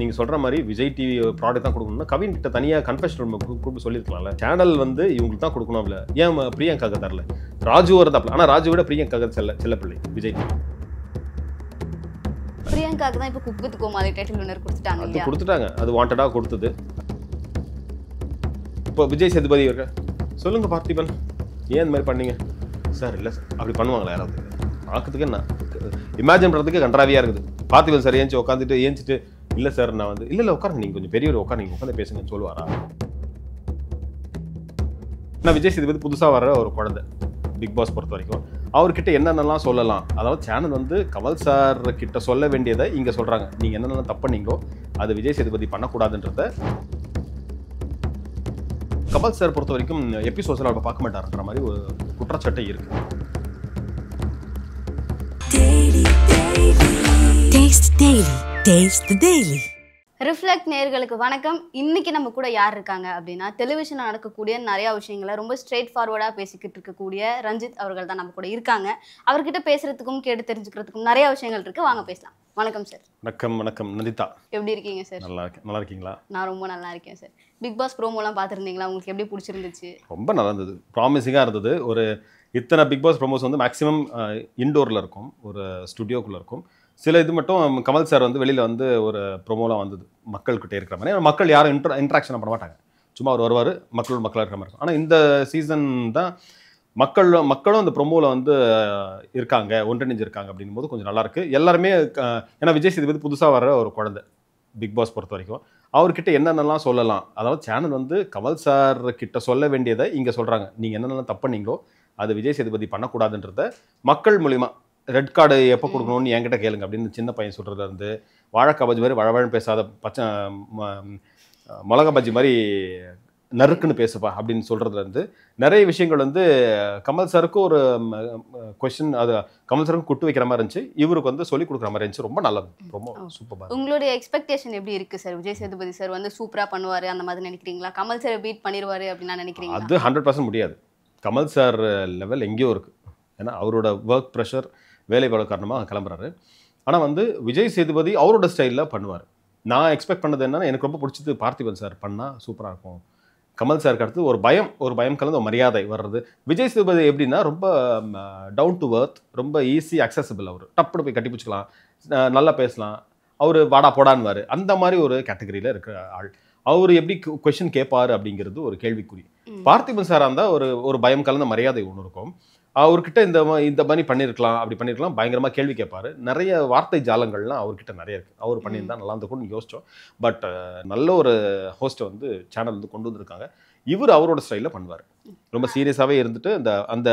நீங்கள் சொல்கிற மாதிரி விஜய் டிவி ப்ராடக்ட் தான் கொடுக்கணும்னா கவின் கிட்ட தனியாக கன்ஃபெஷன் ரூம் கூப்பிட்டு சொல்லியிருக்கலாம்ல. சேனல் வந்து இவங்களுக்கு தான் கொடுக்கணும் இல்லை, ஏன் பிரியங்காக தரல? ராஜு வரதாப்ல, ஆனால் ராஜு விட பிரியங்காக செல்ல பிள்ளை விஜய் டிவி. பிரியங்காக்கு தான் இப்போ cook with Comali title winner கொடுத்துட்டாங்க. அது கொடுத்துட்டாங்க, அது வாண்டடாக கொடுத்தது. இப்போ விஜய் சேதுபதி இருக்க சொல்லுங்கள் பார்த்திபன், ஏன் இந்த மாதிரி பண்ணீங்க சார்? இல்லை சார், அப்படி பண்ணுவாங்களா யாராவது? பார்க்கறதுக்கு என்ன இமேஜின் பண்ணுறதுக்கு கன்றாவியாக இருக்குது. பார்த்திபன் சார் ஏஞ்சி உட்காந்துட்டு ஏஞ்சிட்டு இல்லை சார் நான் வந்து இல்லை உட்காருங்க, நீங்கள் கொஞ்சம் பெரியவர் உட்கார், நீங்கள் உட்காந்து பேசுங்கன்னு சொல்லுவாரா? நான் விஜய் சேதுபதி புதுசாக வர ஒரு குழந்தை பிக் பாஸ் பொறுத்த வரைக்கும் அவர்கிட்ட என்னென்னலாம் சொல்லலாம், அதாவது சேனல் வந்து கமல் சார் கிட்ட சொல்ல வேண்டியதை இங்கே சொல்கிறாங்க. நீங்கள் என்னென்ன தப்பு பண்ணீங்களோ அது விஜய் சேதுபதி பண்ணக்கூடாதுன்றத கமல் சார் பொறுத்த வரைக்கும் எபிசோட்ஸில் அவர் பார்க்க மாட்டாருன்ற மாதிரி ஒரு குற்றச்சாட்டை இருக்கு. ரிஃப்ளெக்ட் நேயர்களுக்கு வணக்கம். இன்னைக்கு நம்ம கூட யார் இருக்காங்க அப்படின்னா, டெலிவிஷனில் நடக்கக்கூடிய நிறைய விஷயங்களை ரொம்ப ஸ்ட்ரெயிட் ஃபார்வர்டாக பேசிக்கிட்டு இருக்கக்கூடிய ரஞ்சித் அவர்கள் தான் நம்ம கூட இருக்காங்க. அவர்கிட்ட பேசுறதுக்கும் கேட்டு தெரிஞ்சுக்கிறதுக்கும் நிறைய விஷயங்கள் இருக்கு, வாங்க பேசலாம். வணக்கம் சார். வணக்கம். வணக்கம் நந்திதா, எப்படி இருக்கீங்க சார்? நல்லா இருக்கேன். நல்லா இருக்கீங்களா? நான் ரொம்ப நல்லா இருக்கேன் சார். பிக் பாஸ் ப்ரோமோலாம் பார்த்துருந்தீங்களா? உங்களுக்கு எப்படி பிடிச்சிருந்துச்சு? ரொம்ப நல்லா இருந்தது, ப்ராமிசிங்காக இருந்தது. ஒரு இத்தனை பிக் பாஸ் ப்ரோமோஸ் வந்து மேக்ஸிமம் இன்டோரில் இருக்கும், ஒரு ஸ்டுடியோக்குள்ளே இருக்கும். சில இது மட்டும் கமல் சார் வந்து வெளியில் வந்து ஒரு ப்ரோமோலாம் வந்தது மக்கள்கிட்ட இருக்கிற மாதிரி. மக்கள் யாரும் இன்ட்ராக்ஷன் பண்ண மாட்டாங்க, சும்மா அவர் வருவார், மக்களாக இருக்கிற மாதிரி இருக்கும். ஆனால் இந்த சீசன் தான் மக்களும் அந்த ப்ரோமோவில் வந்து இருக்காங்க, ஒன்றிணைஞ்சிருக்காங்க அப்படின்னும் போது கொஞ்சம் நல்லாயிருக்கு. எல்லாருமே ஏன்னா விஜய் சேதுபதி புதுசாக வர ஒரு குழந்தை பிக் பாஸ் பொறுத்த வரைக்கும் அவர்கிட்ட என்னென்னலாம் சொல்லலாம், அதாவது சேனல் வந்து கமல் சார் கிட்ட சொல்ல வேண்டியதை இங்கே சொல்கிறாங்க. நீங்கள் என்னென்னலாம் தப்பு பண்ணீங்களோ அது விஜய் சேதுபதி பண்ணக்கூடாதுன்றத மக்கள் மூலிமா ரெட் கார்டு எப்போ கொடுக்கணும்னு என்கிட்ட கேளுங்க அப்படின்னு சின்ன பையன் சொல்கிறதுல இருந்து, வாழைக்காய் பஜ்ஜி மாதிரி வழவழன்னு பேசாத பச்சை மிளகா பஜ்ஜி மாதிரி நறுக்குன்னு பேசுப்பா அப்படின்னு சொல்கிறதுலேருந்து நிறைய விஷயங்கள் வந்து கமல் சாருக்கு ஒரு கொஸ்டின், அது கமல் சாருக்கு குட்டு வைக்கிற மாதிரி இருந்துச்சு, இவருக்கு வந்து சொல்லிக் கொடுக்குற மாதிரி இருந்துச்சு. ரொம்ப நல்லது, ரொம்ப சூப்பராக. உங்களுடைய எக்ஸ்பெக்டேஷன் எப்படி இருக்குது சார்? விஜய் சேதுபதி சார் வந்து சூப்பராக பண்ணுவார் அந்த மாதிரி நினைக்கிறீங்களா? கமல் சாரை பீட் பண்ணிடுவார் அப்படின்னு நினைக்கிறீங்களா? அது 100% முடியாது. கமல் சார் லெவல் எங்கேயோ இருக்குது, ஏன்னா அவரோட ஒர்க் ப்ரெஷர் வேலைப்பாடு காரணமாக கிளம்புறாரு. ஆனால் வந்து விஜய் சேதுபதி அவரோட ஸ்டைலில் பண்ணுவார். நான் எக்ஸ்பெக்ட் பண்ணது என்னன்னா, எனக்கு ரொம்ப பிடிச்சது பார்த்திபன் சார் பண்ணால் சூப்பராக இருக்கும். கமல் சாருக்கு அடுத்து ஒரு பயம் கலந்து ஒரு மரியாதை வர்றது. விஜய் சேதுபதி எப்படின்னா ரொம்ப டவுன் டு எர்த், ரொம்ப ஈஸி அக்சசபிள். அவர் டப்புன்னு போய் கட்டி பிடிச்சிக்கலாம், நல்லா பேசலாம், அவர் வாடா போடான்வார், அந்த மாதிரி ஒரு கேட்டகரியில் இருக்கிற ஆள். அவர் எப்படி கொஸ்டின் கேட்பார் அப்படிங்கிறது ஒரு கேள்விக்குறி. பார்த்திபன் சாராக இருந்தால் ஒரு பயம் கலந்த மரியாதை ஒன்று இருக்கும். அவர்கிட்ட இந்த மாதிரி பண்ணியிருக்கலாம், அப்படி பண்ணியிருக்கலாம், பயங்கரமாக கேள்வி கேட்பார். நிறைய வார்த்தை ஜாலங்கள்லாம் அவர்கிட்ட நிறைய இருக்குது. அவர் பண்ணியிருந்தா நல்லா இருந்து கூட யோசித்தோம். பட் நல்ல ஒரு ஹோஸ்ட்டை வந்து சேனல் வந்து கொண்டு வந்திருக்காங்க. இவர் அவரோட ஸ்டைலில் பண்ணுவார். ரொம்ப சீரியஸாகவே இருந்துட்டு அந்த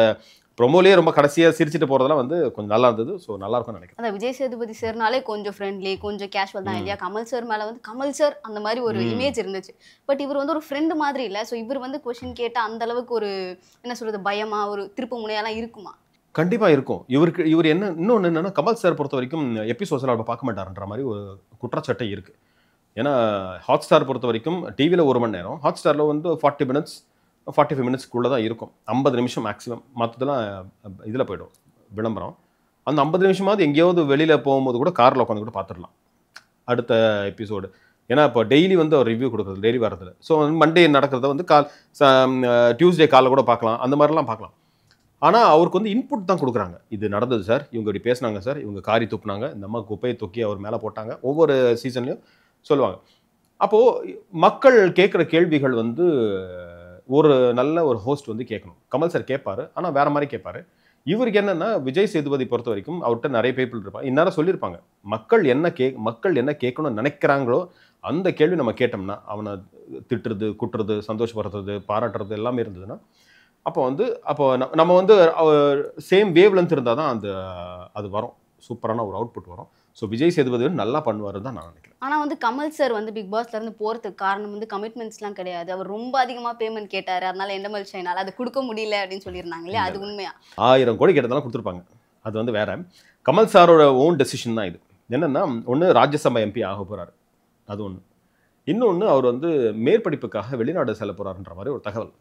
ப்ரொமோலேயே ரொம்ப கடைசியாக சிரிச்சுட்டு போகிறதெல்லாம் வந்து கொஞ்சம் நல்லா இருந்தது. ஸோ நல்லா இருக்கும்னு நினைக்கிறேன். அந்த விஜய் சேதுபதி சார்னாலே கொஞ்சம் ஃப்ரெண்ட்லி, கொஞ்சம் கேஷுவல் தான் இல்லையா? கமல் சார் மேலே வந்து கமல் சார் அந்த மாதிரி ஒரு இமேஜ் இருந்துச்சு. பட் இவர் வந்து ஒரு ஃப்ரெண்டு மாதிரி இல்லை. ஸோ இவர் வந்து கொஸ்டின் கேட்டால் அந்த அளவுக்கு ஒரு என்ன சொல்கிறது, பயமா ஒரு திருப்பு முனையெல்லாம் இருக்குமா? கண்டிப்பாக இருக்கும். இவர் இன்னொன்று என்னென்னா, கமல் சார் பொறுத்த வரைக்கும் எபிசோட்ஸில் அவர் பார்க்க மாட்டாருன்ற மாதிரி ஒரு குற்றச்சாட்டை இருக்குது. ஏன்னா ஹாட் ஸ்டார் பொறுத்த வரைக்கும் டிவியில் 1 மணி நேரம், ஹாட் ஸ்டாரில் வந்து 40 மினிட்ஸ் 45 மினிட்ஸ்க்குள்ளே தான் இருக்கும், 50 நிமிஷம் மேக்ஸிமம். மற்றதெல்லாம் இதில் போய்டும் விளம்பரம். அந்த 50 நிமிஷமாவது எங்கேயாவது வெளியில் போகும்போது கூட காரில் உட்காந்து கூட பார்த்துடலாம் அடுத்த எபிசோடு. ஏன்னா இப்போ டெய்லி வந்து அவர் ரிவ்யூ கொடுக்குறது, டெய்லி வரதில்ல. ஸோ மண்டே நடக்கிறத வந்து டியூஸ்டே காலைல கூட பார்க்கலாம், அந்த மாதிரிலாம் பார்க்கலாம். ஆனால் அவருக்கு வந்து இன்புட் தான் கொடுக்குறாங்க. இது நடந்தது சார், இவங்க இப்படி பேசினாங்க சார், இவங்க காரி துப்புனாங்க, இந்த அம்மா குப்பையை தூக்கி அவர் மேலே போட்டாங்க, ஒவ்வொரு சீசன்லையும் சொல்லுவாங்க. அப்போது மக்கள் கேட்குற கேள்விகள் வந்து ஒரு நல்ல ஒரு ஹோஸ்ட் வந்து கேட்கணும். கமல் சார் கேட்பார், ஆனால் வேறு மாதிரி கேட்பார். இவருக்கு என்னென்னா, விஜய் சேதுபதி பொறுத்த வரைக்கும் அவர்கிட்ட நிறைய பீப்புள் இருப்பாங்க, இந்நேரம் சொல்லியிருப்பாங்க மக்கள் என்ன கேட்கணும்னு நினைக்கிறாங்களோ அந்த கேள்வி நம்ம கேட்டோம்னா, அவனை திட்டுறது, குட்டுறது, சந்தோஷப்படுறது, பாராட்டுறது எல்லாமே இருந்ததுன்னா, அப்போ நம்ம வந்து சேம் வேவ் லென்த் இருந்தால் தான் அது வரும், சூப்பரான ஒரு அவுட்புட் வரும். ஸோ விஜய் சேதுபதி நல்லா பண்ணுவார் தான் நான் நினைக்கிறேன். ஆனால் வந்து கமல் சார் வந்து பிக் பாஸ்லேருந்து போகிறதுக்கு காரணம் வந்து கமிட்மெண்ட்ஸ்லாம் கிடையாது. அவர் ரொம்ப அதிகமாக பேமெண்ட் கேட்டார், அதனால எண்டமல் ஷைனால் அது கொடுக்க முடியல அப்படின்னு சொல்லியிருந்தாங்க இல்லையா? அது உண்மையா? 1000 கோடி கேட்டதாலும் கொடுத்துருப்பாங்க, அது வந்து வேற. கமல் சாரோட ஓன் டெசிஷன் தான் இது. என்னென்னா, ஒன்று ராஜ்யசபா எம்பி ஆக போகிறார், அது ஒன்று. இன்னொன்று, அவர் வந்து மேற்படிப்புக்காக வெளிநாடு செல்ல போகிறாருன்ற மாதிரி ஒரு தகவல்.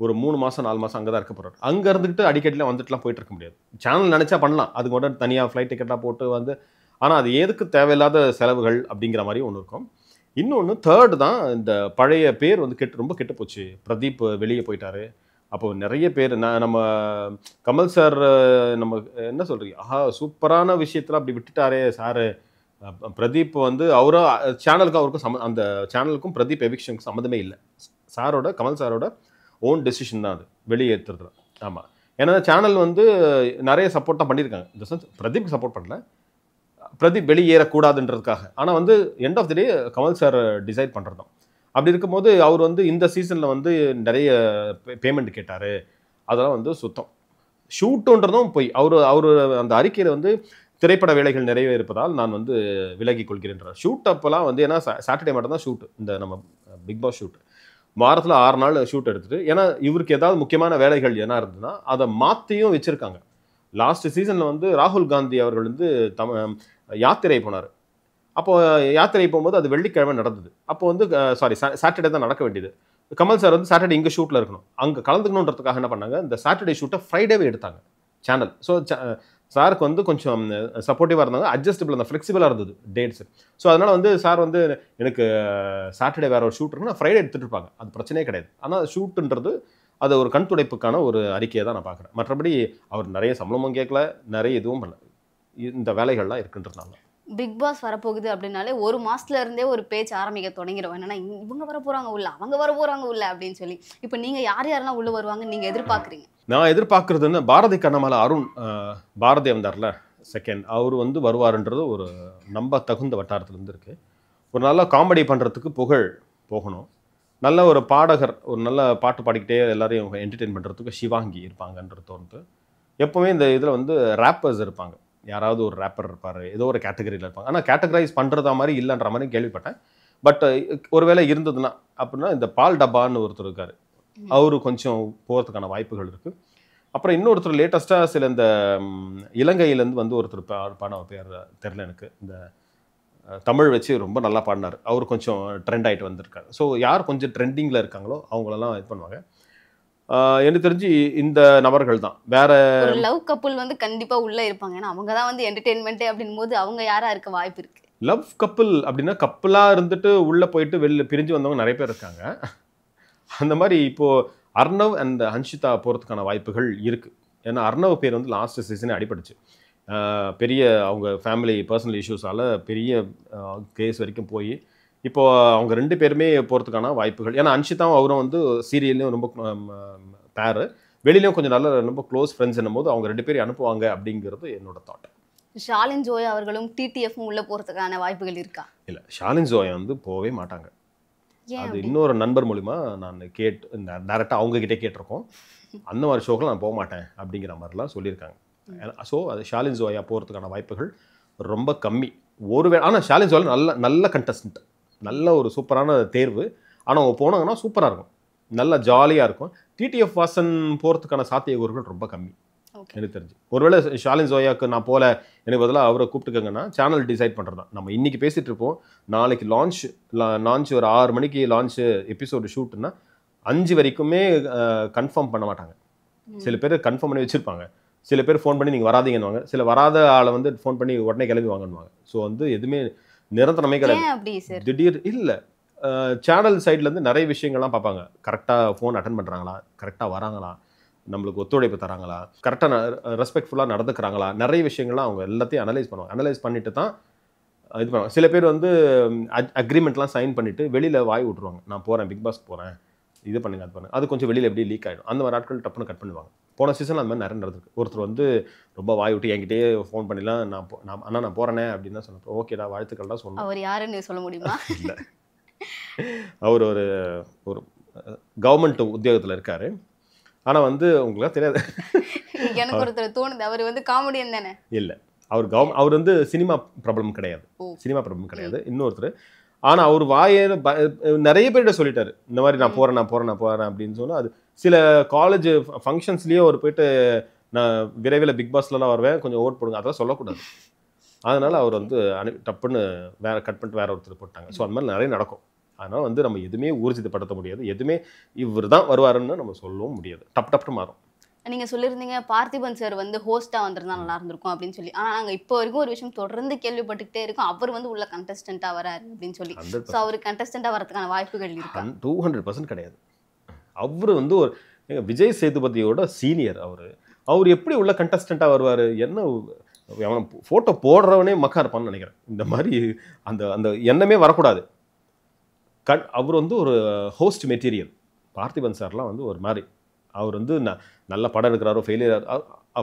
ஒரு 3 மாதம் 4 மாதம் அங்கே தான் இருக்க போகிறார். அங்கே இருந்துக்கிட்டு அடிக்கடிலாம் வந்துட்டுலாம் போயிட்டு இருக்க முடியாது. சேனல் நினச்சா பண்ணலாம், அதுக்கு மட்டும் தனியாக ஃப்ளைட் டிக்கெட்டாக போட்டு வந்து ஆனால் அது எதுக்கு தேவையில்லாத செலவுகள் அப்படிங்கிற மாதிரி ஒன்று இருக்கும். இன்னொன்று தேர்டு தான் இந்த பழைய பேர் வந்து ரொம்ப கெட்டு போச்சு. பிரதீப் வெளியே போயிட்டாரு. அப்போ நிறைய பேர் நம்ம கமல் சார் நம்ம என்ன சொல்றீங்க, ஆஹா சூப்பரான விஷயத்துல அப்படி விட்டுட்டாரே சாரு. பிரதீப் வந்து சேனலுக்கும் அவருக்கும் அந்த சேனலுக்கும் பிரதீப் எவிக்ஷனுக்கும் சம்மந்தமே இல்லை. கமல் சாரோட ஓன் டெசிஷன் தான் அது வெளியேற்றுறது. ஆமாம், ஏன்னா சேனல் வந்து நிறைய சப்போர்ட் தான் பண்ணியிருக்காங்க. இந்த சென்ஸ் பிரதீப் சப்போர்ட் பண்ணல, பிரதீப் வெளியேறக்கூடாதுன்றதுக்காக. ஆனால் வந்து end of the day Kamal sir decide பண்ணுறது தான். அப்படி இருக்கும்போது அவர் வந்து இந்த சீசனில் வந்து நிறைய பேமெண்ட் கேட்டார். அதெல்லாம் வந்து சுத்தம். ஷூட்டுன்றதும் போய் அவர் அந்த அறிக்கையில் வந்து திரைப்பட வேலைகள் நிறைய இருப்பதால் நான் வந்து விலகி கொள்கிறேன்றார். ஷூட் அப்போலாம் வந்து ஏன்னா சாட்டர்டே மட்டும் தான் ஷூட், இந்த நம்ம பிக் பாஸ் ஷூட் வாரத்தில் 6 நாள் ஷூட் எடுத்துட்டு, ஏன்னா இவருக்கு ஏதாவது முக்கியமான வேலைகள் என்ன இருந்ததுன்னா அதை மாற்றியும் வச்சுருக்காங்க. லாஸ்ட் சீசனில் வந்து ராகுல் காந்தி அவர்கள் வந்து யாத்திரை போனார். அப்போ யாத்திரை போகும்போது அது வெள்ளிக்கிழமை நடந்தது. அப்போ வந்து சாட்டர்டே தான் நடக்க வேண்டியது. கமல் சார் வந்து சாட்டர்டே இங்கே ஷூட்டில் இருக்கணும், அங்கே கலந்துக்கணுன்றதுக்காக என்ன பண்ணாங்க, இந்த சாட்டர்டே ஷூட்டை ஃப்ரைடேவே எடுத்தாங்க சேனல். ஸோ சாருக்கு வந்து கொஞ்சம் சப்போர்ட்டிவாக இருந்தாங்க, அட்ஜஸ்டபிள், அந்த ஃப்ளெக்சிபிளாக இருந்தது டேட்ஸ். ஸோ அதனால் வந்து சார் வந்து எனக்கு சாட்டர்டே வேறு ஒரு ஷூட் இருக்குன்னா ஃப்ரைடே எடுத்துகிட்டு இருப்பாங்க, அது பிரச்சனையே கிடையாது. ஆனால் ஷூட்டுன்றது அது ஒரு கண் துடைப்புக்கான ஒரு அறிக்கையை தான் நான் பார்க்குறேன். மற்றபடி அவர் நிறைய சம்பளமும் கேட்கல, நிறைய இதுவும் பண்ணல, இந்த வேலைகள்லாம் இருக்குன்றதுனால. பிக் பாஸ் வரப்போகுது அப்படின்னாலே ஒரு மாசத்துல இருந்தே ஒரு பேச்சு ஆரம்பிக்க தொடங்கிடும். என்னன்னா இவங்க வர போறாங்க உள்ள, அவங்க வர போறாங்க உள்ள அப்படின்னு சொல்லி. இப்போ நீங்க யாரெல்லாம் உள்ள வருவாங்க நீங்க எதிர்பார்க்குறீங்க? நான் எதிர்பார்க்குறதுன்னு பாரதி கண்ணமால அருண், பாரதி வந்தார்ல செகண்ட், அவர் வந்து வருவாருன்றது ஒரு நம்ப தகுந்த வட்டாரத்துலேருந்து இருக்குது. ஒரு நல்ல காமெடி பண்ணுறதுக்கு புகழ் போகணும், நல்ல ஒரு பாடகர், ஒரு நல்ல பாட்டு பாடிக்கிட்டே எல்லாரையும் என்டர்டெயின் பண்ணுறதுக்கு சிவாங்கி இருப்பாங்கன்றது தோணுது. எப்போவுமே இந்த இதில் வந்து ரேப்பர்ஸ் இருப்பாங்க, யாராவது ஒரு ரேப்பர் இருப்பார், ஏதோ ஒரு கேட்டகரியில் இருப்பாங்க. ஆனால் கேட்டகரைஸ் பண்ணுறதா மாதிரி இல்லைன்ற மாதிரி கேள்விப்பட்டேன். பட் ஒருவேளை இருந்ததுன்னா அப்படின்னா இந்த பால் டப்பான்னு ஒருத்தர் இருக்கார், அவரு கொஞ்சம் போகிறதுக்கான வாய்ப்புகள் இருக்குது. அப்புறம் இன்னொருத்தர் லேட்டஸ்ட்டாக சில இந்த இலங்கையிலேருந்து வந்து ஒருத்தர் பாட பேர் தெரில எனக்கு, இந்த தமிழ் வச்சு ரொம்ப நல்லா பாடினார், அவர் கொஞ்சம் ட்ரெண்ட் ஆகிட்டு வந்திருக்காரு. ஸோ யார் கொஞ்சம் ட்ரெண்டிங்கில் இருக்காங்களோ அவங்களெல்லாம் இது பண்ணுவாங்க. எனக்கு தெரிஞ்சு இந்த நபர்கள் தான். வேற ஒரு லவ் கப்புள் வந்து கண்டிப்பா உள்ள இருப்பாங்க, ஏன்னா அவங்க தான் வந்து என்டர்டெயின்மெண்ட்டே அப்படின் போது அவங்க யாரா இருக்க வாய்ப்பு இருக்கு? லவ் கப்புள் அப்படின்னா கப்புளாக இருந்துட்டு உள்ளே போயிட்டு வெளில பிரிஞ்சு வந்தவங்க நிறைய பேர் இருக்காங்க. அந்த மாதிரி இப்போது அர்ணவ் அண்ட் ஹன்ஷிதா போகிறதுக்கான வாய்ப்புகள் இருக்குது. ஏன்னா அர்ணவ் பேர் வந்து லாஸ்ட் சீசனே அடிபட்டுச்சு. பெரிய அவங்க ஃபேமிலி பர்சனல் இஷ்யூஸால் பெரிய கேஸ் வரைக்கும் போய் இப்போது அவங்க 2 பேருமே போகிறதுக்கான வாய்ப்புகள். ஏன்னா அன்ஷிதாவும் அவரும் வந்து சீரியல்லையும் ரொம்ப பேரு, வெளியிலையும் கொஞ்சம் நல்ல ரொம்ப க்ளோஸ் ஃப்ரெண்ட்ஸ் என்னும் போது அவங்க 2 பேரையும் அனுப்புவாங்க அப்படிங்கிறது என்னோட தாட். ஷாலின் ஜோயா அவர்களும் டிடிஎஃப்பும் உள்ள போகிறதுக்கான வாய்ப்புகள் இருக்கா? இல்லை, ஷாலின் ஜோயா வந்து போகவே மாட்டாங்க. அது இன்னொரு நண்பர் மூலிமா நான் டேரெக்டாக அவங்ககிட்டே கேட்டிருக்கோம். அந்த மாதிரி ஷோக்கெலாம் நான் போக மாட்டேன் அப்படிங்கிற மாதிரிலாம் சொல்லியிருக்காங்க. ஸோ அது ஷாலின் ஜோயா போகிறதுக்கான வாய்ப்புகள் ரொம்ப கம்மி. ஆனால் ஷாலின் ஜோயா நல்ல கண்டஸ்டன்ட், நல்ல ஒரு சூப்பரான தேர்வு. ஆனால் அவங்க போனாங்கன்னா சூப்பராக இருக்கும், நல்லா ஜாலியாக இருக்கும். டிடிஎஃப் வாசன் போகிறதுக்கான சாத்தியக்கூறுகள் ரொம்ப கம்மி எனக்கு தெரிஞ்சு. ஒருவேளை ஷாலின் ஜோயாவுக்கு நான் போல எனக்கு பதிலாக அவரை கூப்பிட்டுக்கங்கன்னா சேனல் டிசைட் பண்ணுறது தான். நம்ம இன்றைக்கி பேசிகிட்டு இருப்போம், நாளைக்கு லான்ச் ஒரு 6 மணிக்கு லான்ச்சு எபிசோடு ஷூட்டுன்னா 5 வரைக்குமே கன்ஃபார்ம் பண்ண மாட்டாங்க. சில பேர் கன்ஃபார்ம் பண்ணி வச்சுருப்பாங்க, சில பேர் ஃபோன் பண்ணி நீங்கள் வராதீங்கன்னுவாங்க, சில வராத ஆளை வந்து ஃபோன் பண்ணி உடனே கிளம்பி வாங்கன்னுவாங்க. ஸோ வந்து எதுவுமே நிரந்தரமே கிடையாது. திடீர் இல்லை, சேனல் சைட்லேருந்து நிறைய விஷயங்கள்லாம் பார்ப்பாங்க. கரெக்டாக ஃபோன் அட்டன் பண்ணுறாங்களா, கரெக்டாக வராங்களா, நம்மளுக்கு ஒத்துழைப்பு தராங்களா, கரெக்டாக ரெஸ்பெக்ட்ஃபுல்லாக நடந்துக்கிறாங்களா, நிறைய விஷயங்கள்லாம் அவங்க எல்லாத்தையும் அனலைஸ் பண்ணுவாங்க. அனலைஸ் பண்ணிட்டு தான் இது பண்ணுவாங்க. சில பேர் வந்து அக்ரிமெண்ட்லாம் சைன் பண்ணிவிட்டு வெளியில் வாய் விட்ருவாங்க, நான் போகிறேன் பிக் பாஸ் போகிறேன், இது பண்ணுங்க அது பண்ணுங்க, அது கொஞ்சம் வெளியில் எப்படி லீக் ஆகிடும். அந்த மாதிரி ஆட்கள் டப்புன்னு கட் பண்ணுவாங்க. போன சீசன் அந்த மாதிரி நிறைய நடந்திருக்கு. ஒருத்தர் வந்து ரொம்ப வாய் விட்டு என்கிட்டயே ஃபோன் பண்ணிலாம் நான் போகிறேனே அப்படின்னு தான் சொன்னேன். ஓகேடா வாழ்த்துக்கள் தான் சொன்னேன். அவர் யாருன்னு சொல்ல முடியுமா? இல்லை, அவர் ஒரு கவர்மெண்ட் உத்தியோகத்தில் இருக்கார். ஆனால் வந்து உங்களுக்கு தெரியாது, எனக்கு ஒருத்தர் தோணுது அவர் வந்து காமெடியன் தானே. இல்லை, அவர் வந்து சினிமா ப்ராப்ளம் கிடையாது, இன்னொருத்தர். ஆனால் அவர் நிறைய பேர்கிட்ட சொல்லிட்டாரு, இந்த மாதிரி நான் போகிறேன் அப்படின்னு சொன்னால் அது சில காலேஜ் ஃபங்க்ஷன்ஸ்லேயே அவர் போயிட்டு நான் விரைவில் பிக் பாஸ்லலாம் வருவேன், கொஞ்சம் ஓட் போடுங்க, அதெல்லாம் சொல்லக்கூடாது. அதனால் அவர் வந்து டப்புன்னு கட் பண்ணிட்டு வேற ஒருத்தர் போட்டாங்க. ஸோ அந்த மாதிரி நிறைய நடக்கும். அதனால் வந்து நம்ம எதுவுமே ஊர்ஜிதப்படுத்த முடியாது, எதுவுமே இவர் தான் வருவாருன்னு நம்ம சொல்லவும் முடியாது, டப்புன்னு மாறும். நீங்க சொல்லியிருந்தீங்க பார்த்திபன் சார் வந்து ஹோஸ்டா வந்திருந்தா நல்லா இருந்திருக்கும் அப்படின்னு சொல்லி. ஆனா நாங்க இப்போ வரைக்கும் ஒரு விஷயம் தொடர்ந்து கேள்விப்பட்டுக்கிட்டே இருக்கோம். அவர் வந்து உள்ள கண்டஸ்டன்ட்டா வராரு அப்படின்னு சொல்லி. சோ 100% அவரு கண்டஸ்டன்ட்டா வரதுக்கான வாய்ப்புகள் இருக்கா? 200% கிடையாது. அவரு வந்து ஒரு விஜய் சேதுபதியோட சீனியர் அவரு. அவர் எப்படி உள்ள கண்டஸ்டன்ட்டா வருவாரு? என்ன அவன் போட்டோ போடுறவனே மக்கா இருப்பான்னு நினைக்கிறேன். இந்த மாதிரி அந்த அந்த எண்ணமே வரக்கூடாது. அவர் வந்து ஒரு ஹோஸ்ட் மெட்டீரியல். பார்த்திபன் சார்லாம் வந்து ஒரு மாதிரி அவர் வந்து நல்ல படம் எடுக்கிறாரோ ஃபெயிலியர்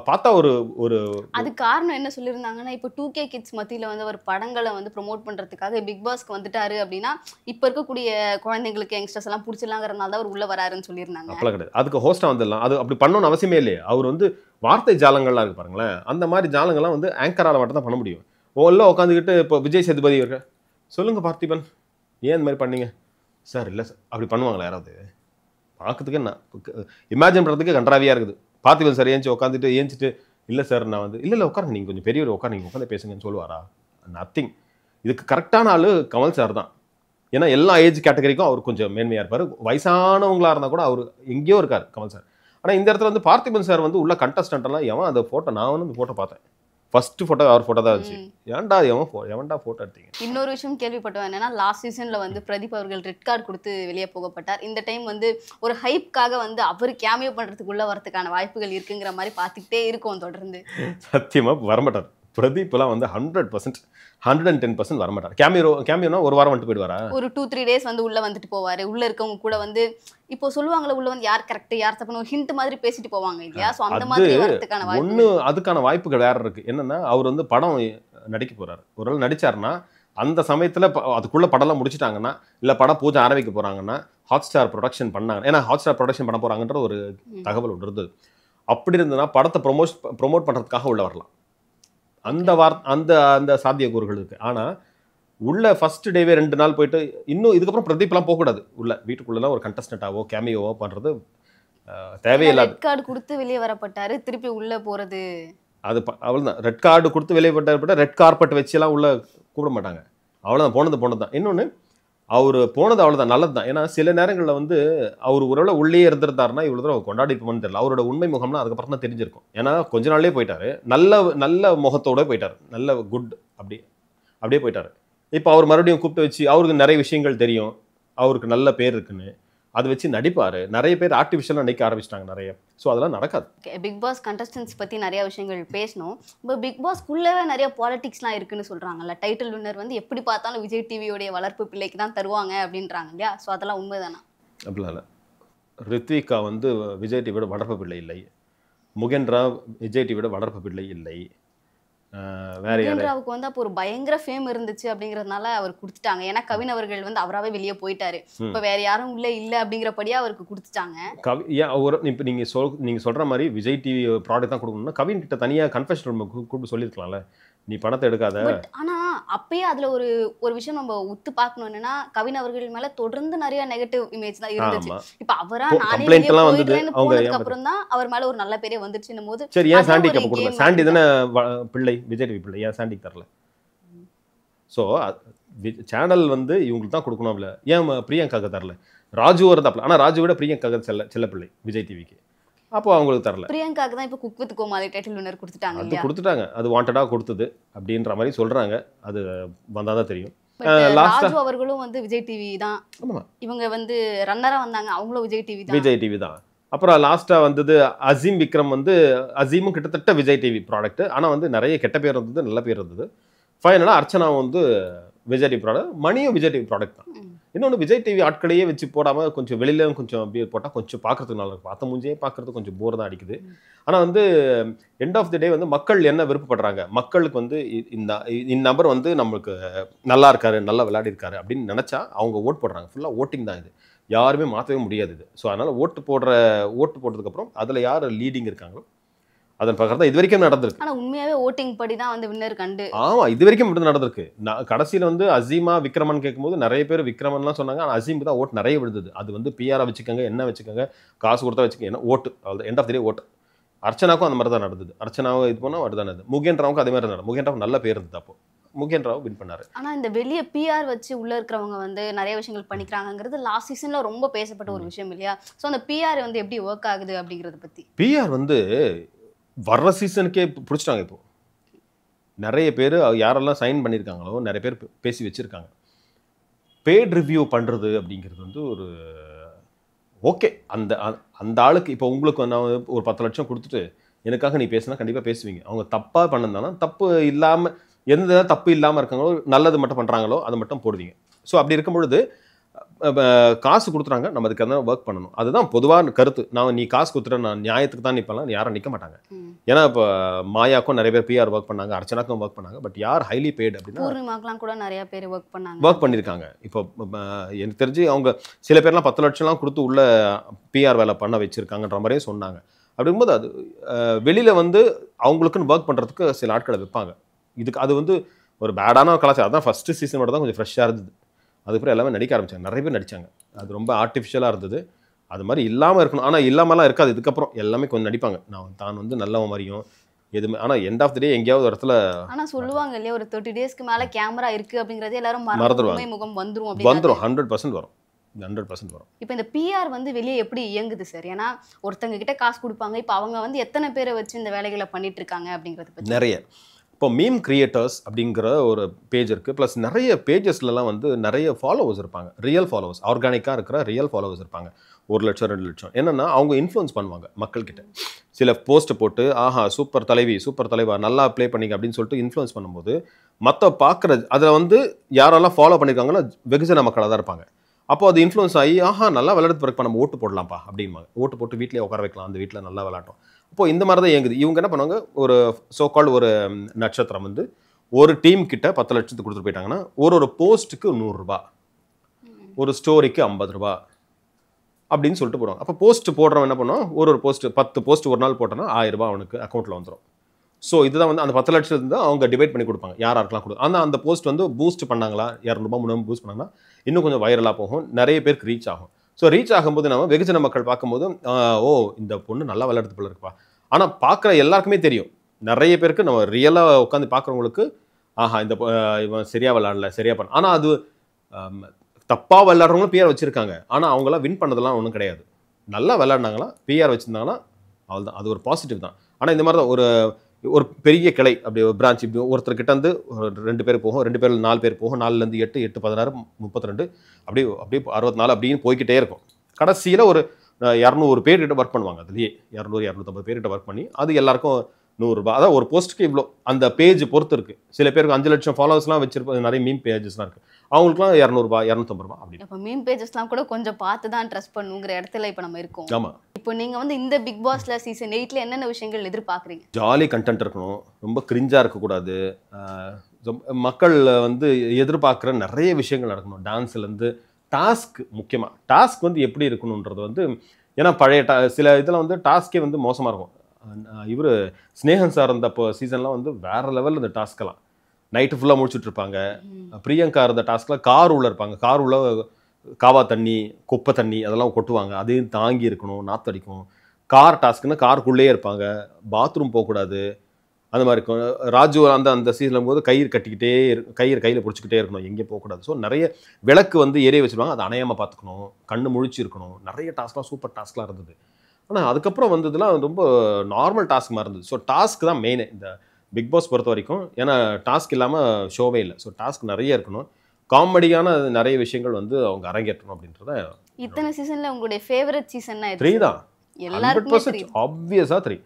பார்த்தா ஒரு ஒரு அது காரணம் என்ன சொல்லியிருந்தாங்கன்னா, இப்போ 2K கிட்ஸ் மத்தியில வந்து அவர் படங்களை வந்து ப்ரொமோட் பண்றதுக்காக பிக் பாஸ்க்கு வந்துட்டாரு அப்படின்னா, இப்போ இருக்கக்கூடிய குழந்தைங்களுக்கு யங்ஸ்டர்ஸ் எல்லாம் பிடிச்சிடலாங்கிறதுனால தான் அவர் உள்ள வராருன்னு சொல்லியிருந்தாங்க. அப்பெல்லாம் கிடையாது. அதுக்கு ஹோஸ்டா வந்துடலாம். அது அப்படி பண்ணணும்னு அவசியமே இல்லையே. அவர் வந்து வார்த்தை ஜாலங்கள்லாம் இருக்கு பாருங்களேன். அந்த மாதிரி ஜாலங்கள்லாம் வந்து ஆங்கரால மட்டும் தான் பண்ண முடியும். எல்லாம் உட்காந்துக்கிட்டு இப்போ விஜய் சேதுபதி இருக்க சொல்லுங்க பார்த்திபன் ஏன் இந்த மாதிரி பண்ணீங்க சார்? இல்லை சார் அப்படி பண்ணுவாங்களா யாராவது? பார்க்கறதுக்கு என்ன இமேஜின் பண்ணுறதுக்கு கன்றாவியாக இருக்குது. பார்த்திபன் சார் ஏஞ்சிட்டு இல்லை சார் நான் வந்து இல்லை உட்காருங்க, நீங்கள் கொஞ்சம் பெரியவர் உட்காரு, நீங்கள் உட்காந்து பேசுங்கன்னு சொல்லுவாரா? நத்திங். இதுக்கு கரெக்டான ஆள் கமல் சார் தான். ஏன்னா எல்லா ஏஜ் கேட்டகரிக்கும் அவர் கொஞ்சம் மேன்மையாக இருப்பார். வயசானவங்களா இருந்தால் கூட அவர் எங்கேயோ இருக்கார் கமல் சார். ஆனால் இந்த இடத்துல வந்து பார்த்திபன் சார் வந்து உள்ள கண்டஸ்டன்ட்லாம் எவன் அந்த ஃபோட்டோ, நான் வந்து அந்த ஃபோட்டோ பார்த்தேன். ஃபர்ஸ்ட் ஃபோட்டோ அவர் ஃபோட்டோ தான் இருந்துச்சு. ஏன்டா எவன்டா ஃபோட்டோ எடுத்தீங்க? இன்னொரு விஷயம் கேள்விப்பட்டோம் என்னன்னா, லாஸ்ட் சீசன்ல வந்து பிரதீப் அவர்கள் ரெட் கார்டு கொடுத்து வெளியே போகப்பட்டார். இந்த டைம் வந்து ஒரு ஹைப்காக வந்து அவர் கேமியோ பண்றதுக்குள்ள வரதுக்கான வாய்ப்புகள் இருக்குங்கிற மாதிரி பார்த்துக்கிட்டே இருக்கோம் தொடர்ந்து. சத்தியமா வரமாட்டார் பிரதீப்லாம் வந்து 100% 110% வரமாட்டார். கேமியோனா ஒரு வாரம் வந்துட்டு போயிடுவாரா? ஒரு 2-3 டேஸ் வந்து உள்ள வந்துட்டு போவாரு. உள்ள இருக்கவங்க கூட வந்து இப்போ சொல்லுவாங்கல்ல, உள்ள வந்து யார் கரெக்ட் யார் தப்புன்னு ஒரு ஹிண்ட் மாதிரி பேசிட்டு போவாங்க இல்லையா? சோ அந்த மாதிரி வரதுக்கான வாய்ப்பு அதுக்கான வாய்ப்புகள் வேற இருக்கு. என்னன்னா அவர் வந்து படம் நடிக்க போறாரு. ஒரு நாள் நடிச்சாருன்னா அந்த சமயத்துல அதுக்குள்ள படம்லாம் முடிச்சிட்டாங்கன்னா, இல்ல படம் பூஜை ஆரம்பிக்க போறாங்கன்னா ஹாட் ஸ்டார் ப்ரொடக்ஷன் பண்ணாங்க. ஏன்னா ஹாட் ஸ்டார் ப்ரொடக்ஷன் பண்ண போறாங்கன்ற ஒரு தகவல் ஒன்று இருந்தது. அப்படி இருந்ததுன்னா படத்தை ப்ரொமோட் பண்றதுக்காக உள்ள வரலாம். அந்த அந்த சாத்தியக்கூறுகள் இருக்கு. ஆனா உள்ள ஃபர்ஸ்ட் டேவே 2 நாள் போயிட்டு இன்னும் இதுக்கப்புறம் பிரதீப்லாம் போகக்கூடாது. உள்ள வீட்டுக்குள்ளலாம் ஒரு கண்டஸ்டன்ட்டாவோ கேமியோவோ பண்றது தேவையில்லாது. ரெட் கார்டு கொடுத்து வெளியே வரப்பட்டாரு, திருப்பி உள்ள போறது அது அவ்வளோதான். ரெட் கார்டு கொடுத்து வெளியே போட்டார். ரெட் கார்பெட் வச்சுலாம் உள்ள கூப்பிட மாட்டாங்க. அவ்வளோதான், போனது தான். இன்னொன்று அவர் போனது அவ்வளோதான், நல்லது தான். ஏன்னா சில நேரங்களில் வந்து அவர் ஒருவேளை உள்ளே இருந்திருந்தாருன்னா இவ்வளோ தூரம் அவர் கொண்டாடிப்போம்னு தெரியல. அவரோட உண்மை முகம்லாம் அதுக்கப்புறம் தான் தெரிஞ்சிருக்கும். ஏன்னா கொஞ்ச நாள்லேயே போயிட்டாரு. நல்ல முகத்தோட போயிட்டார். நல்ல குட் அப்படியே போயிட்டார். இப்போ அவர் மறுபடியும் கூப்பிட்டு வச்சு அவருக்கு நிறைய விஷயங்கள் தெரியும், அவருக்கு நல்ல பேர் இருக்குன்னு அதை வச்சு நடிப்பாரு. நிறைய பேர் ஆர்டிஃபிஷியலாக நடிக்க ஆரம்பிச்சிட்டாங்க நிறைய. ஸோ அதெல்லாம் நடக்காது. பிக் பாஸ் கண்டஸ்டன்ஸ் பற்றி நிறைய விஷயங்கள் பேசணும். இப்போ பிக் பாஸ்க்குள்ளவே நிறைய பாலிடிக்ஸ்லாம் இருக்குன்னு சொல்கிறாங்கல்ல. டைட்டில் வின்னர் வந்து எப்படி பார்த்தாலும் விஜய் டிவியோடைய வளர்ப்பு பிள்ளைக்கு தான் தருவாங்க அப்படின்றாங்க இல்லையா? ஸோ அதெல்லாம் உண்மைதானா? அப்படிலாம் இல்லை. ரித்விகா வந்து விஜய் டிவியோட வளர்ப்பு பிள்ளை இல்லை. முகேன் ராவ் விஜய் டிவியோட வளர்ப்பு பிள்ளை இல்லை. வேற ராவுக்கு வந்து அப்போ ஒரு பயங்கர ஃபேம் இருந்துச்சு அப்படிங்கறதுனால அவர் கொடுத்துட்டாங்க. ஏன்னா கவின் அவர்கள் வந்து அவராவே வெளியே போயிட்டாரு. இப்ப வேற யாரும் உள்ள இல்ல அப்படிங்கிறபடியா அவருக்கு கொடுத்துட்டாங்க. இப்ப நீங்க சொல்ற மாதிரி விஜய் டிவி ப்ராடக்ட் தான் கொடுக்கணும்னா கவின் கிட்ட தனியா கன்ஃபெஷன் ரூம் கூப்பிட்டு சொல்லிருக்கலாம்ல, நீ பணத்தை எடுக்காத. ஆனா அப்பயே அதுல ஒரு விஷயம் நம்ம உத்து பார்க்கணும். என்னன்னா கவின் அவர்கள் மேல தொடர்ந்து நிறைய நெகட்டிவ் இமேஜ் தான் இருந்துச்சு. இப்ப அவரா நானே போனதுக்கு அப்புறம் தான் அவர் மேல ஒரு நல்ல பேரே வந்துருச்சுன்னும் போது சரி, ஏன் சாண்டிக்கு அப்ப கொடுக்கல? சாண்டி தானே பிள்ளை, விஜய் டிவி பிள்ளை, ஏன் சாண்டிக்கு தரல? ஸோ சேனல் வந்து இவங்களுக்கு தான் கொடுக்கணும். இல்லை ஏன் பிரியங்காக்கு தரல? ராஜு இருந்தாப்ல. ஆனா ராஜு விட பிரியங்காக்கு செல்ல பிள்ளை விஜய் டிவிக்கு. அப்போ அவங்களுக்கு தரல. பிரியங்காக்கு தான் இப்போ cook with Comali title winner கொடுத்துட்டாங்க. அது கொடுத்துட்டாங்க. அது வாண்டடாக கொடுத்தது அப்படின்ற மாதிரி சொல்றாங்க. அது வந்தாதான் தெரியும். ராஜு அவர்களும் வந்து விஜய் டிவி தான். இவங்க வந்து ரன்னரா வந்தாங்க, அவங்களும் விஜய் டிவி தான். அப்புறம் லாஸ்டா வந்தது அசீம் விக்ரம். வந்து அசீமும் கிட்டத்தட்ட விஜய் டிவி ப்ராடக்ட். ஆனா வந்து நிறைய கெட்ட பேர் இருந்தது, நல்ல பேர் இருந்தது. ஃபைனலாக அர்ச்சனாவும் வந்து விஜய் டிவி ப்ராடக்ட், மணியும் விஜய் டிவி ப்ராடக்ட் தான். இன்னொன்று விஜய் டிவி ஆட்களையே வச்சு போடாமல் கொஞ்சம் வெளியில கொஞ்சம் அப்படியே போட்டால் கொஞ்சம் பார்க்கறதுக்கு நல்லா இருக்கும். பார்த்த மூஞ்சியே பார்க்கறதுக்கு கொஞ்சம் போர் தான் அடிக்குது. ஆனால் வந்து எண்ட் ஆஃப் தி டே வந்து மக்கள் என்ன விருப்பப்படுறாங்க, மக்களுக்கு வந்து இந்த நபர் வந்து நம்மளுக்கு நல்லா இருக்காரு, நல்லா விளையாடி இருக்காரு அப்படின்னு நினச்சா அவங்க ஓட் போடுறாங்க. ஃபுல்லாக ஓட்டிங் தான் இது, யாருமே மாற்றவே முடியாது இது. ஸோ அதனால் ஓட்டு போட்டதுக்கப்புறம் அதில் யார் லீடிங் இருக்காங்களோ அதன் பக்கம் தான் இது வரைக்கும் நடந்திருக்கு. ஆனா உண்மையாவே ஓட்டிங் படி தான் வந்து வின்னர் கண்டு. ஆமா, இது வரைக்கும் மட்டும் நடந்திருக்கு. கடைசியில வந்து அசீமா விக்ரமன் கேட்கும்போது நிறைய பேர் விக்ரமன்லாம் சொன்னாங்க. ஆனால் அசீமுக்கு தான் ஓட்டு நிறைய விழுந்தது. அது வந்து பிஆரா வச்சுக்கோங்க, என்ன வச்சுக்கோங்க, காசு கொடுத்தா வச்சுக்கோங்க, என்ன ஓட்டு, அவ்வளோ எண்ட் ஆஃப் தி டே ஓட்டு. அர்ச்சனாக்கும் அந்த மாதிரி தான் நடந்தது. அர்ச்சனாவும் இது போனால் வருதானது. முகேன் ராவுக்கும் அதே மாதிரி தான் நடந்தது. முகேன் ராவ் நல்ல பேர் இருந்தது. அப்போ முகேன் ராவ் வின் பண்ணாரு. ஆனா இந்த வெளிய பிஆர் வச்சு உள்ள இருக்கிறவங்க வந்து நிறைய விஷயங்கள் பண்ணிக்கிறாங்கங்கிறது லாஸ்ட் சீசன்ல ரொம்ப பேசப்பட்ட ஒரு விஷயம் இல்லையா? சோ அந்த பிஆர் வந்து எப்படி ஒர்க் ஆகுது அப்படிங்கறத பத்தி. பிஆர் வந்து வர்ற சீசனுக்கே பிடிச்சிட்டாங்க. இப்போ நிறைய பேர் யாரெல்லாம் சைன் பண்ணியிருக்காங்களோ நிறைய பேர் பேசி வச்சிருக்காங்க. பேட் ரிவ்யூ பண்ணுறது அப்படிங்கிறது வந்து ஒரு ஓகே. அந்த அந்த ஆளுக்கு இப்போ உங்களுக்கு நான் ஒரு 10 லட்சம் கொடுத்துட்டு எனக்காக நீ பேசுனா கண்டிப்பாக பேசுவீங்க. அவங்க தப்பாக பண்ணிருந்தாலும் தப்பு இல்லாமல் எந்த தப்பு இல்லாமல் இருக்காங்களோ நல்லது மட்டும் பண்ணுறாங்களோ அதை மட்டும் போடுவீங்க. ஸோ அப்படி இருக்கும் பொழுது காசு கொடுத்துறாங்க, நம்ம அதுக்கு எதாவது ஒர்க் பண்ணணும். அதுதான் பொதுவான கருத்து. நீ காசு கொடுத்துட்ட நான் நியாயத்துக்கு தான் நிற்பலாம், யாரும் நிற்க மாட்டாங்க. ஏன்னா இப்போ மாயாக்கும் நிறைய பேர் பிஆர் ஒர்க் பண்ணாங்க, அர்ச்சனாக்கும் ஒர்க் பண்ணாங்க. பட் யார் ஹைலி பெய்டு அப்படின்னா பூர்ணிமாக்கெல்லாம் கூட நிறைய பேர் ஒர்க் பண்ணியிருக்காங்க. இப்போ எனக்கு தெரிஞ்சு அவங்க சில பேர்லாம் 10 லட்சம்லாம் கொடுத்து உள்ள பிஆர் வேலை பண்ண வச்சிருக்காங்கன்ற மாதிரியே சொன்னாங்க. அப்படிங்கும்போது அது வெளியில் வந்து அவங்களுக்குன்னு ஒர்க் பண்ணுறதுக்கு சில ஆட்களை வைப்பாங்க. இதுக்கு அது வந்து ஒரு பேடான கலாச்சாரம். அதான் ஃபஸ்ட்டு சீசனோட தான் கொஞ்சம் ஃப்ரெஷ்ஷாக இருந்தது. அதுக்கப்புறம் எல்லாமே நடிக்க ஆரம்பிச்சாங்க, நிறைய பேர் நடித்தாங்க. அது ரொம்ப ஆர்டிஃபிஷியலாக இருந்தது. அது மாதிரி இல்லாமல் இருக்கணும். ஆனால் இல்லாமலாம் இருக்காது. இதுக்கப்புறம் எல்லாமே கொஞ்சம் நடிப்பாங்க. தான் வந்து நல்லவன் மாதிரியும் எதுவுமே. ஆனால் எண்ட் ஆஃப் த டே எங்கேயாவது இடத்துல ஆனால் சொல்லுவாங்க இல்லையா, ஒரு 30 டேஸ்க்கு மேலே கேமரா இருக்குது அப்படிங்கிறதே எல்லாரும் மறந்துடுவாங்க. முகம் வந்துடும் 100% வரும். 100% வரும். இப்போ இந்த பிஆர் வந்து வெளியே எப்படி இயங்குது சார்? ஏன்னா ஒருத்தங்க கிட்ட காசு கொடுப்பாங்க, இப்போ அவங்க வந்து எத்தனை பேரை வச்சு இந்த வேலைகளை பண்ணிட்டு இருக்காங்க அப்படிங்கிறது பற்றி நிறைய. இப்போ மீம் கிரியேட்டர்ஸ் அப்படிங்கிற ஒரு பேஜ் இருக்குது. ப்ளஸ் நிறைய பேஜஸ்லலாம் வந்து நிறைய ஃபாலோவர்ஸ் இருப்பாங்க. ரியல் ஃபாலோவர்ஸ், ஆர்கானிக்காக இருக்கிற ரியல் ஃபாலோவர்ஸ் இருப்பாங்க. 1 லட்சம் 2 லட்சம். என்னென்னா அவங்க இன்ஃப்ளூயன்ஸ் பண்ணுவாங்க மக்கள்கிட்ட. சில போஸ்ட்டை போட்டு சூப்பர் தலைவி, சூப்பர் தலைவா, நல்லா ப்ளே பண்ணிங்க அப்படின்னு சொல்லிட்டு இன்ஃப்ளூயன்ஸ் பண்ணும்போது மற்ற பார்க்குற அதில் வந்து யாரெல்லாம் ஃபாலோ பண்ணியிருக்காங்கன்னா வெகுஜன மக்களாக தான் இருப்பாங்க. அப்போ அது இன்ஃப்ளூயன்ஸ் ஆகி நல்லா விளையாடுறது பிறகு நம்ம ஓட்டு போடலாம்ப்பா அப்படிம்பாங்க. ஓட்டு போட்டு வீட்டிலே உட்கார வைக்கலாம், அந்த வீட்டில் நல்லா விளையாட்டோம். அப்போது இந்த மாதிரி தான் இயங்குது. இவங்க என்ன பண்ணுவாங்க, ஒரு சோகால் ஒரு நட்சத்திரம் வந்து ஒரு டீம் கிட்ட 10 லட்சத்துக்கு கொடுத்துட்டு போயிட்டாங்கன்னா ஒரு போஸ்ட்டுக்கு 100 ரூபா, ஒரு ஸ்டோரிக்கு 50 ரூபா அப்படின்னு சொல்லிட்டு போடுவாங்க. அப்போ போஸ்ட் போடுறவன் என்ன பண்ணுவோம், ஒரு போஸ்ட் 10 போஸ்ட் ஒரு நாள் போட்டோன்னா 1000 ரூபா அவனுக்கு அக்கௌண்ட்டில் வந்துடும். ஸோ இதுதான் வந்து அந்த 10 லட்சம் தான் அவங்க டிவைட் பண்ணி கொடுப்பாங்க யார் யாருக்கெல்லாம் கொடுக்கும். ஆனால் அந்த போஸ்ட் வந்து பூஸ்ட் பண்ணாங்களா, 200 ரூபா 300 பூஸ்ட் பண்ணாங்கன்னா இன்னும் கொஞ்சம் வைரலாக போகும், நிறைய பேருக்கு ரீச் ஆகும். ஸோ ரீச் ஆகும்போது நம்ம வெகுஜன மக்கள் பார்க்கும்போது இந்த பொண்ணு நல்லா விளையாடுறது போல இருக்குப்பா. ஆனால் பார்க்குற எல்லாருக்குமே தெரியும், நிறைய பேருக்கு நம்ம ரியலாக உட்காந்து பார்க்குறவங்களுக்கு இந்த இவன் சரியாக விளையாடல, சரியாக பண்ண. ஆனால் அது தப்பாக விளையாடுறவங்களும் பிஆர் வச்சுருக்காங்க. ஆனால் அவங்களாம் வின் பண்ணதெல்லாம் ஒன்றும் கிடையாது. நல்லா விளையாடினாங்களா, பிஆர் வச்சுருந்தாங்கன்னா அவ்வளோதான், அது ஒரு பாசிட்டிவ் தான். ஆனால் இந்த மாதிரி தான் ஒரு பெரிய கிளை, அப்படி ஒரு பிரான்ச், இப்படி ஒருத்தர்கிட்ட வந்து 2 பேர் போகும், 2 பேர் 4 பேர் போகும், 4லேருந்து 8, 8 16, 32, அப்படியே 64 அப்படின்னு போய்கிட்டே இருக்கும். கடைசியில் ஒரு 200 பேர்கிட்ட ஒர்க் பண்ணுவாங்க. அதுலேயே 200 250 பேர்கிட்ட ஒர்க் பண்ணி அது எல்லாருக்கும் 100 ரூபா. அதான் ஒரு போஸ்ட்டுக்கு இவ்வளோ. அந்த பேஜ் பொறுத்து இருக்குது. சில பேருக்கு 5 லட்சம் ஃபாலோவர்ஸ்லாம் வச்சிருப்பாங்க, நிறைய மீம் பேஜஸ்லாம் இருக்குது. அவங்களுக்குலாம் 200 ரூபா 250 ரூபா அப்படி. இப்போ மீம் பேஜஸ்லாம் கூட கொஞ்சம் பார்த்து தான் ட்ரஸ்ட் பண்ணுங்கிற இடத்துல இப்போ நம்ம இருக்கோம். ஆமாம். இப்போ நீங்கள் வந்து இந்த பிக் பாஸ்ல சீசன் 8ல என்னென்ன விஷயங்கள் எதிர்பார்க்குறீங்க? ஜாலி கண்டென்ட் இருக்கணும், ரொம்ப கிரிஞ்சாக இருக்கக்கூடாது. மக்கள் வந்து எதிர்பார்க்குற நிறைய விஷயங்கள் நடக்கணும். டான்ஸ்லேருந்து டாஸ்க், முக்கியமாக டாஸ்க் வந்து எப்படி இருக்கணுன்றது வந்து, ஏன்னா பழைய சில இதில் வந்து டாஸ்கே வந்து மோசமாக இருக்கும். இவர் ஸ்னேகன் சார் இருந்தப்போ சீசன்லாம் வந்து வேறு லெவலில் இந்த டாஸ்க்கெல்லாம் நைட்டு ஃபுல்லாக முடிச்சுட்டு இருப்பாங்க. பிரியங்கா இருந்த டாஸ்க்கில் கார் உள்ள இருப்பாங்க, கார் உள்ள காவா தண்ணி, குப்பை தண்ணி அதெல்லாம் கொட்டுவாங்க, அதையும் தாங்கி இருக்கணும், நாத்தடிக்கும். கார் டாஸ்க்குன்னு காருக்குள்ளேயே இருப்பாங்க, பாத்ரூம் போகக்கூடாது, அந்த மாதிரி இருக்கும். ராஜு அந்த சீசன் போது கயிறு கட்டிக்கிட்டே கையில் பிடிச்சிக்கிட்டே இருக்கணும், எங்கேயும் போகக்கூடாது. ஸோ நிறைய விளக்கு வந்து எரிய வச்சுருவாங்க, அதை அணையாமல் பார்த்துக்கணும், கண்ணு முழிச்சு இருக்கணும். நிறைய டாஸ்க்லாம் சூப்பர் டாஸ்க்லாம் இருந்தது. ஆனால் அதுக்கப்புறம் வந்ததுலாம் ரொம்ப நார்மல் டாஸ்க் மாதிரி இருந்தது. ஸோ டாஸ்க் தான் மெயின் இந்த பிக் பாஸ் பொறுத்த வரைக்கும். ஏன்னா டாஸ்க் இல்லாமல் ஷோவே இல்லை. ஸோ டாஸ்க் நிறைய இருக்கணும், காமெடியான நிறைய விஷயங்கள் வந்து அவங்க அரங்கேற்றணும் அப்படின்றத. இத்தனை சீசனில் உங்களுடைய ஃபேவரட் சீசன்னா 3 தான். 100% ஆப்வியஸாக 3.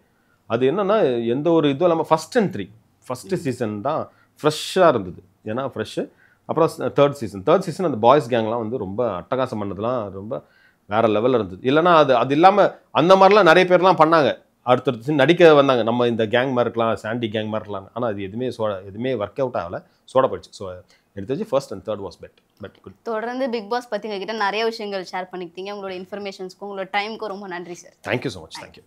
அது என்னன்னா எந்த ஒரு இதுவும் இல்லாமல் ஃபர்ஸ்ட் அண்ட் 3 ஃபஸ்ட்டு சீசன் தான் ஃப்ரெஷ்ஷாக இருந்தது. ஏன்னா ஃப்ரெஷ்ஷு. அப்புறம் தேர்ட் சீசன் அந்த பாய்ஸ் கேங்லாம் வந்து ரொம்ப அட்டகாசம் பண்ணதுலாம் ரொம்ப வேறு லெவலில் இருந்தது. இல்லைனா அது இல்லாமல் அந்த மாதிரிலாம் நிறைய பேர்லாம் பண்ணாங்க, அடுத்தடுத்து நடிக்க வந்தாங்க. நம்ம இந்த கேங் மாதிரி இருக்கலாம், சாண்டி கேங் மாதிரி இருக்கலாம். ஆனால் அது எதுவுமே ஒர்க் அவுட் ஆகலை, சோட போயிடுச்சு. ஸோ எனக்கு தெரிஞ்சு first and third was but good. தொடர்ந்து பிக் பாஸ் பற்றி எங்ககிட்ட நிறைய விஷயங்கள் ஷேர் பண்ணிக்கிட்டீங்க. உங்களோட இன்ஃபர்மேஷன்ஸ்க்கும் உங்களோட டைமுக்கும் ரொம்ப நன்றி sir. Thank you so much. Thank you.